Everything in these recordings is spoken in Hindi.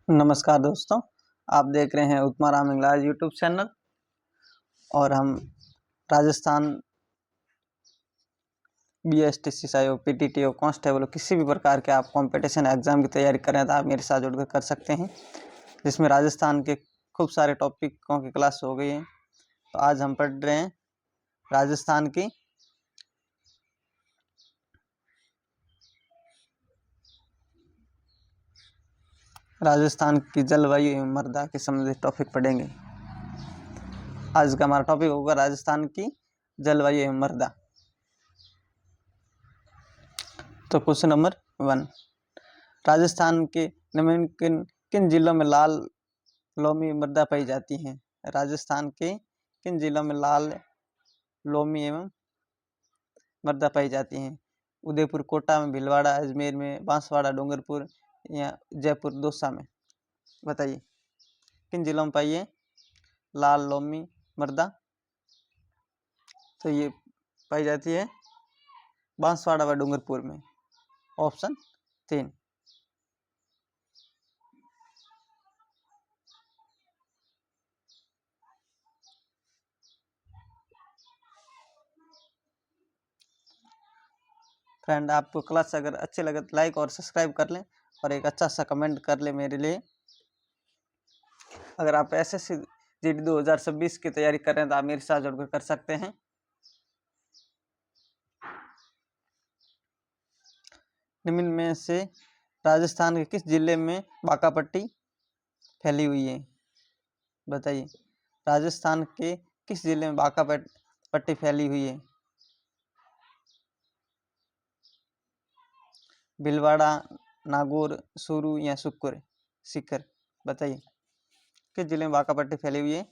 नमस्कार दोस्तों, आप देख रहे हैं उत्तमा राम इंग्लाज यूट्यूब चैनल। और हम राजस्थान BSTC सहयोग PTTO कांस्टेबल किसी भी प्रकार के आप कंपटीशन एग्जाम की तैयारी कर रहे हैं तो आप मेरे साथ जुड़कर कर सकते हैं, जिसमें राजस्थान के खूब सारे टॉपिकों की क्लास हो गई है। तो आज हम पढ़ रहे हैं राजस्थान की जलवायु एवं मृदा के संबंधित टॉपिक पढ़ेंगे। आज का हमारा टॉपिक होगा राजस्थान की जलवायु एवं मृदा। तो क्वेश्चन नंबर 1, राजस्थान के निम्न किन किन जिलों में लाल लोमी मृदा पाई जाती है? राजस्थान के किन जिलों में लाल लोमी एवं मृदा पाई जाती है? उदयपुर, कोटा में, भीलवाड़ा, अजमेर में, बांसवाड़ा, डूंगरपुर या जयपुर, दौसा में। बताइए किन जिलों में पाई है लाल लोमी मृदा? तो ये पाई जाती है बांसवाड़ा व डूंगरपुर में। ऑप्शन 3। फ्रेंड, आपको क्लास अगर अच्छी लगे तो लाइक और सब्सक्राइब कर लें और एक अच्छा सा कमेंट कर लें मेरे लिए। अगर आप SSC GD 2026 की तैयारी कर रहे हैं तो आप मेरे साथ जुड़कर कर सकते हैं। निम्न में से राजस्थान के किस जिले में बाका पट्टी फैली हुई है? बताइए राजस्थान के किस जिले में बाका पट्टी फैली हुई है? भीलवाड़ा, नागौर, चूरू या सीकर। बताइए किस जिले में बाका पट्टी फैली हुई है?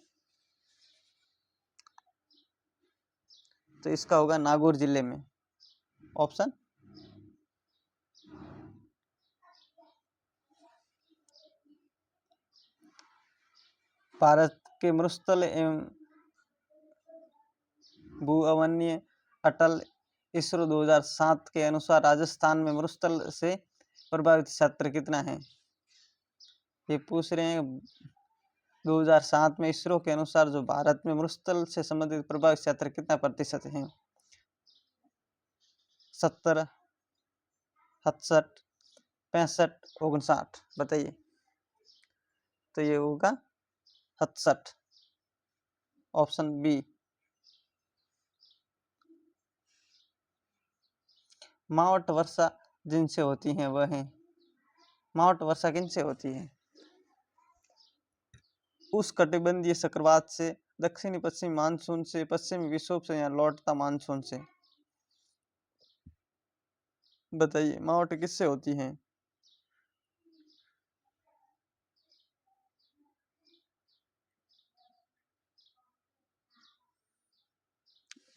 तो इसका होगा नागौर जिले में। ऑप्शन भारत के मरुस्थल एवं भू अवन्य अटल इसरो 2007 के अनुसार राजस्थान में मरुस्थल से प्रभावित क्षेत्र कितना है? ये पूछ रहे हैं 2007 में इसरो के अनुसार जो भारत में मरुस्थल से संबंधित प्रभावित क्षेत्र कितना प्रतिशत है? 70, 67, 65, 59। बताइए। तो ये होगा 67। Option B. मावट वर्षा जिनसे होती है वह है। मावट वर्षा किनसे होती है? उष्णकटिबंधीय चक्रवात से, दक्षिणी पश्चिमी मानसून से, पश्चिमी विक्षोभ से या लौटता मानसून से। बताइए मावट किससे होती है?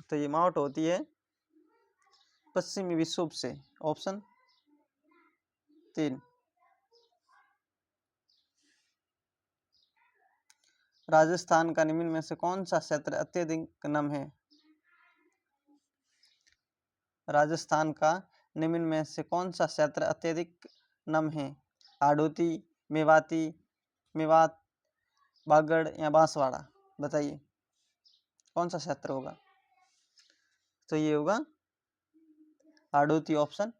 तो ये मावट होती है पश्चिमी विक्षोभ से। ऑप्शन 3। राजस्थान का निम्न में से कौन सा क्षेत्र अत्यधिक नम है? राजस्थान का निम्न में से कौन सा क्षेत्र अत्यधिक नम है? हाड़ौती, मेवात, बागड़ या बांसवाड़ा। बताइए कौन सा क्षेत्र होगा? तो ये होगा हाड़ौती। Option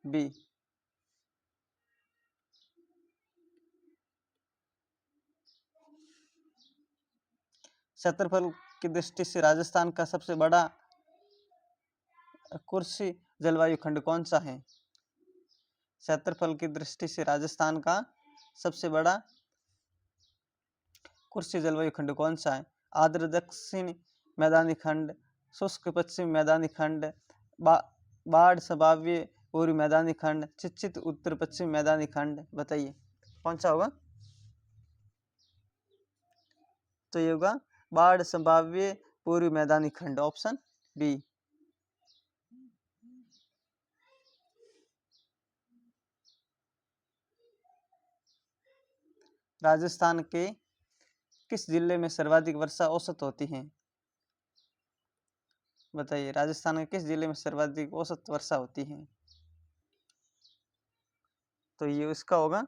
B. क्षेत्रफल की दृष्टि से राजस्थान का सबसे बड़ा कुर्सी जलवायु खंड कौन सा है? क्षेत्रफल की दृष्टि से राजस्थान का सबसे बड़ा कुर्सी जलवायु खंड कौन सा है? आर्द्र दक्षिण मैदानी खंड, शुष्क पश्चिम मैदानी खंड, बाढ़ संभाव्य पूर्वी मैदानी खंड, चिचित उत्तर पश्चिम मैदानी खंड। बताइए कौन सा होगा? तो ये होगा बाढ़ संभाव्य पूर्वी मैदानी खंड। Option B. राजस्थान के किस जिले में सर्वाधिक वर्षा औसत होती है? बताइए राजस्थान के किस जिले में सर्वाधिक औसत वर्षा होती है? तो ये उसका होगा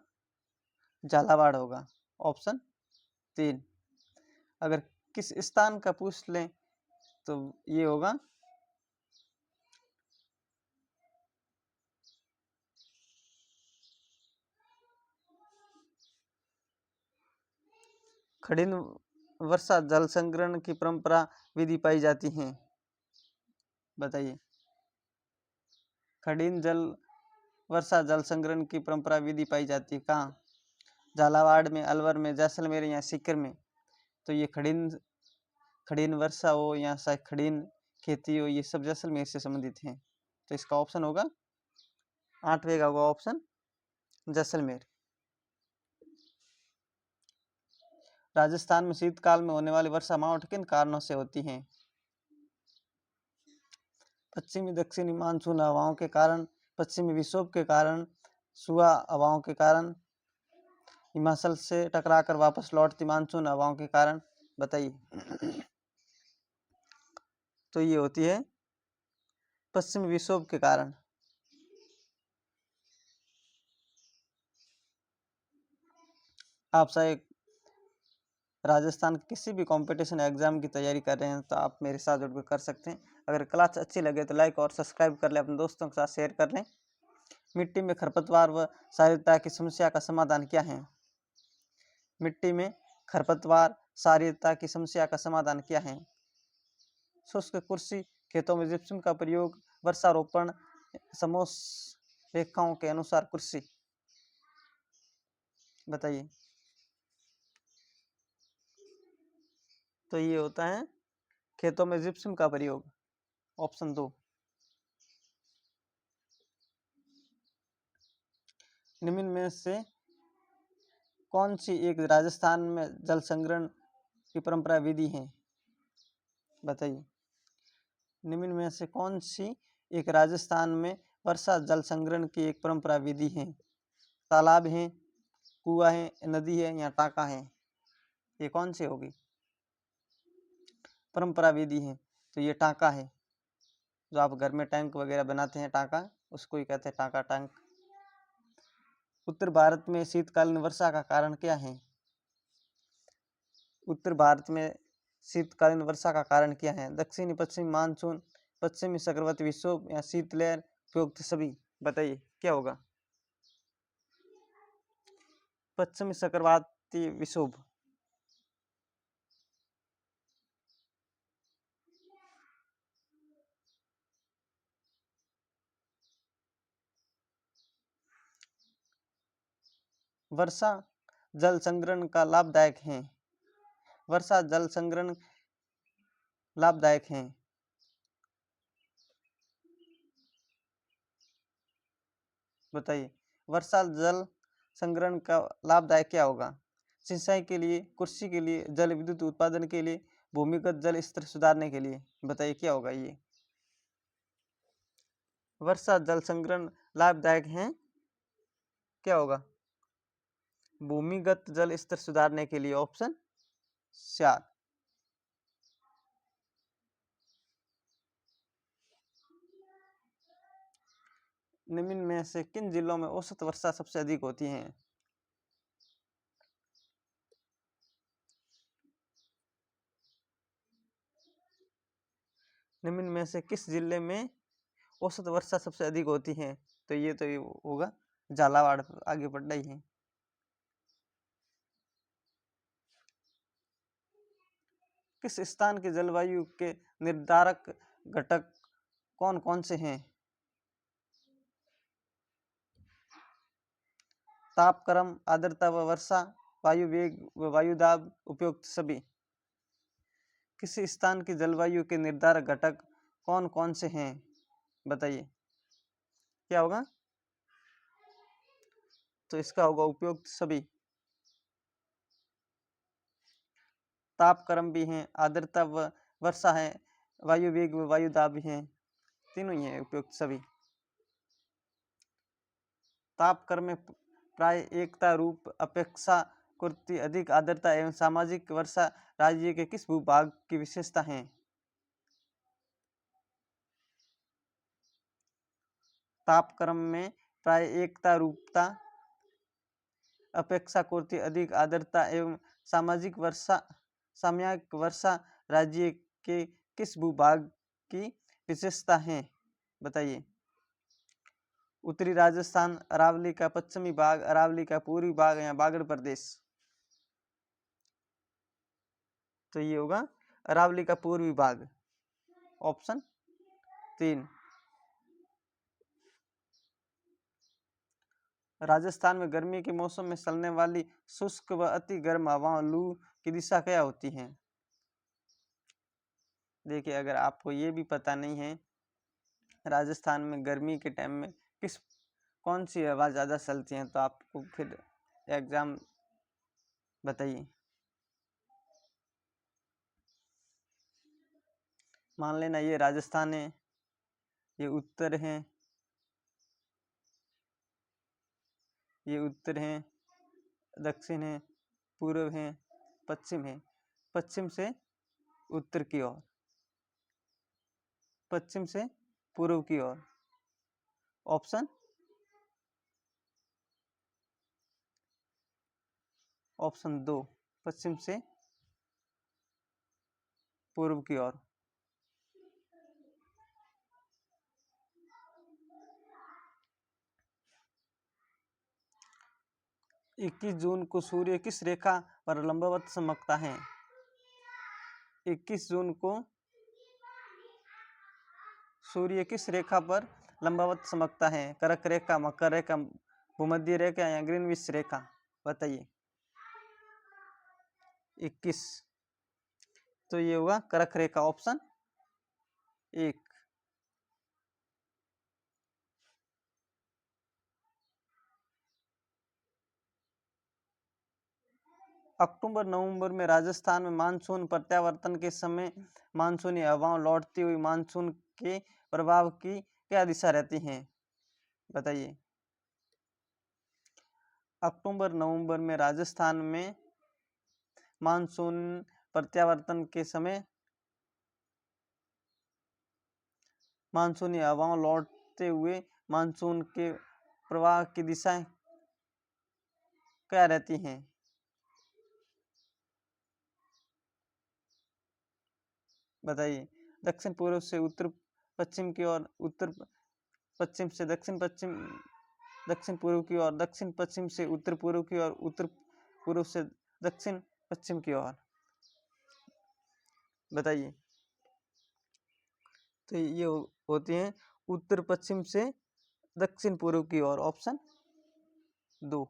झालावाड़ होगा, ऑप्शन 3। अगर किस स्थान का पूछ लें तो ये होगा खड़ीन वर्षा जल संग्रहण की परंपरा विधि पाई जाती है, बताइए। खड़ीन वर्षा जल संग्रहण की परंपरा विधि पाई जाती है कहाँ? झालावाड़ में, अलवर में, जैसलमेर या सीकर में। तो ये खड़ीन वर्षा हो या शायद खड़ीन खेती हो, ये सब जैसलमेर से संबंधित हैं। तो इसका ऑप्शन होगा 8वें का होगा ऑप्शन जैसलमेर। राजस्थान में शीतकाल में होने वाली वर्षा मावठ किन कारणों से होती है? पश्चिमी दक्षिणी मानसून हवाओं के कारण, पश्चिमी विक्षोभ के कारण, सुआ हवाओं के कारण, हिमाचल से टकराकर वापस लौटती मानसून हवाओं के कारण, बताइए। तो ये होती है पश्चिमी विक्षोभ के कारण। आप शायद राजस्थान के किसी भी कंपटीशन एग्जाम की तैयारी कर रहे हैं तो आप मेरे साथ जुड़कर कर सकते हैं। अगर क्लास अच्छी लगे तो लाइक और सब्सक्राइब कर लें, अपने दोस्तों के साथ शेयर कर लें। मिट्टी में खरपतवार व क्षारीयता की समस्या का समाधान क्या है? मिट्टी में खरपतवार क्षारीयता की समस्या का समाधान क्या है? शुष्क कृषि, खेतों में जिप्सम का प्रयोग, वर्षारोपण, समोस रेखाओं के अनुसार कृषि, बताइए। तो ये होता है खेतों में जिप्सम का प्रयोग, ऑप्शन 2। निम्न में से कौन सी एक राजस्थान में जल संग्रहण की परंपरा विधि है, बताइए। निम्न में से कौन सी एक राजस्थान में वर्षा जल संग्रहण की एक परंपरा विधि है? तालाब है, कुआं है, नदी है या टाका है? ये कौन सी होगी परंपरा विधि है? तो ये टाका है। जो आप घर में टैंक वगैरह बनाते हैं टाका, उसको ही कहते हैं टाका टैंक। उत्तर भारत में शीतकालीन वर्षा का कारण क्या है? उत्तर भारत में शीतकालीन वर्षा का कारण क्या है? दक्षिणी पश्चिमी मानसून, पश्चिमी चक्रवाती विक्षोभ या शीतलहर, उपयुक्त सभी, बताइए क्या होगा? पश्चिमी चक्रवाती विक्षोभ। वर्षा जल संग्रहण का लाभदायक है। वर्षा जल संग्रहण लाभदायक है। बताइए वर्षा जल संग्रहण का लाभदायक क्या होगा? सिंचाई के लिए, कृषि के लिए, जल विद्युत उत्पादन के लिए, भूमिगत जल स्तर सुधारने के लिए, बताइए क्या होगा ये? वर्षा जल संग्रहण लाभदायक है, क्या होगा? भूमिगत जल स्तर सुधारने के लिए, ऑप्शन 4। निम्न में से किन जिलों में औसत वर्षा सबसे अधिक होती है? निम्न में से किस जिले में औसत वर्षा सबसे अधिक होती है? तो ये होगा झालावाड़, आगे बढ़ना ही है। किस स्थान की जलवायु के निर्धारक घटक कौन कौन से हैं? तापक्रम, आर्द्रता व वर्षा, वायु वेग व वायु दाब, उपयुक्त सभी। किसी स्थान की जलवायु के निर्धारक घटक कौन कौन से हैं, बताइए क्या होगा? तो इसका होगा उपयुक्त सभी। तापक्रम भी है, आर्द्रता व वर्षा है, वायु वेग व वायु दाब भी है, तीनों ही है उपयुक्त सभी। तापक्रम में प्राय एकता रूप, अपेक्षाकृत अधिक आर्द्रता एवं सामाजिक वर्षा राज्य के किस भूभाग की विशेषता है? तापक्रम में प्राय एकता रूपता, अपेक्षाकृत अधिक आर्द्रता एवं सामयिक वर्षा राज्य के किस भूभाग की विशेषता है? बताइए। उत्तरी राजस्थान, अरावली का पश्चिमी भाग, अरावली का पूर्वी भाग या बागड़ प्रदेश? तो ये होगा अरावली का पूर्वी भाग, ऑप्शन 3। राजस्थान में गर्मी के मौसम में चलने वाली शुष्क व अति गर्म हवाओं लू की दिशा क्या होती है? देखिए, अगर आपको ये भी पता नहीं है राजस्थान में गर्मी के टाइम में कौन सी हवा ज़्यादा चलती है, तो आपको फिर एग्जाम बताइए। मान लेना ये राजस्थान है, ये उत्तर है, ये उत्तर है, दक्षिण है, पूर्व है, पश्चिम है। पश्चिम से उत्तर की ओर, पश्चिम से पूर्व की ओर, ऑप्शन 2, पश्चिम से पूर्व की ओर। इक्कीस जून को सूर्य किस रेखा पर लंबवत चमकता है? 21 जून को सूर्य किस रेखा पर लंबवत चमकता है? कर्क रेखा, मकर रेखा, भूमध्य रेखा या ग्रीनविच रेखा? बताइए। 21, तो ये होगा कर्क रेखा, ऑप्शन 1। अक्टूबर नवंबर में राजस्थान में मानसून प्रत्यावर्तन के समय मानसूनी हवाओं लौटती हुई मानसून के प्रभाव की क्या दिशा रहती है? बताइए। अक्टूबर नवंबर में राजस्थान में मानसून प्रत्यावर्तन के समय मानसूनी हवाओं लौटते हुए मानसून के प्रवाह की दिशा क्या रहती हैं? बताइए। दक्षिण पूर्व से उत्तर पश्चिम की ओर, उत्तर पश्चिम से दक्षिण पश्चिम, दक्षिण पूर्व की ओर, दक्षिण पश्चिम से उत्तर पूर्व की ओर, उत्तर पूर्व से दक्षिण पश्चिम की ओर। बताइए। तो ये होती हैं उत्तर पश्चिम से दक्षिण पूर्व की ओर, ऑप्शन 2।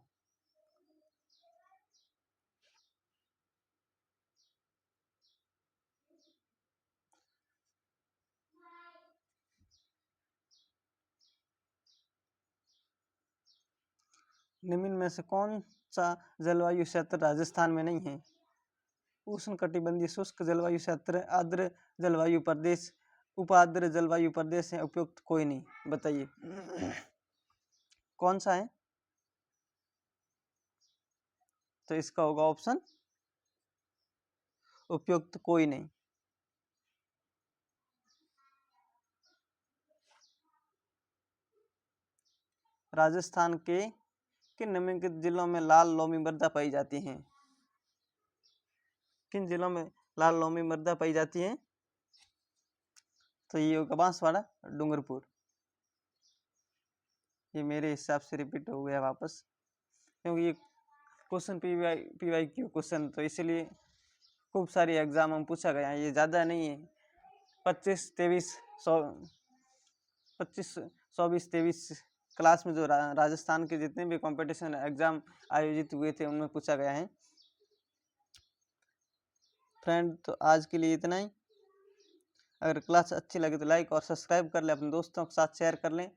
निम्न में से कौन सा जलवायु क्षेत्र राजस्थान में नहीं है? उष्णकटिबंधीय शुष्क जलवायु क्षेत्र, आर्द्र जलवायु प्रदेश, उपार्द्र जलवायु प्रदेश है, उपयुक्त कोई नहीं? बताइए। कौन सा है? तो इसका होगा ऑप्शन उपयुक्त कोई नहीं। राजस्थान के किन निम्नलिखित जिलों में लाल लोमी मृदा पाई जाती है? किन जिलों में लाल लोमी मृदा पाई जाती है? तो ये होगा बांसवाड़ा, डूंगरपुर। ये मेरे हिसाब से रिपीट हो गया वापस, क्योंकि ये क्वेश्चन पीवाई क्यू क्वेश्चन, तो इसलिए खूब सारी एग्जाम में पूछा गया है। ये ज़्यादा नहीं है, 25, 23 क्लास में जो राजस्थान के जितने भी कंपटीशन एग्जाम आयोजित हुए थे उनमें पूछा गया है। फ्रेंड, तो आज के लिए इतना ही। अगर क्लास अच्छी लगे तो लाइक और सब्सक्राइब कर लें, अपने दोस्तों के साथ शेयर कर लें।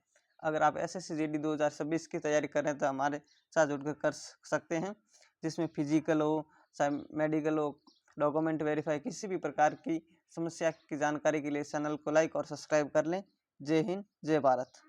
अगर आप SSC GD 2026 की तैयारी कर रहे हैं तो हमारे साथ जुड़कर कर सकते हैं, जिसमें फिजिकल हो, चाहे मेडिकल हो, डॉक्यूमेंट वेरीफाई, किसी भी प्रकार की समस्या की जानकारी के लिए चैनल को लाइक और सब्सक्राइब कर लें। जय हिंद, जय भारत।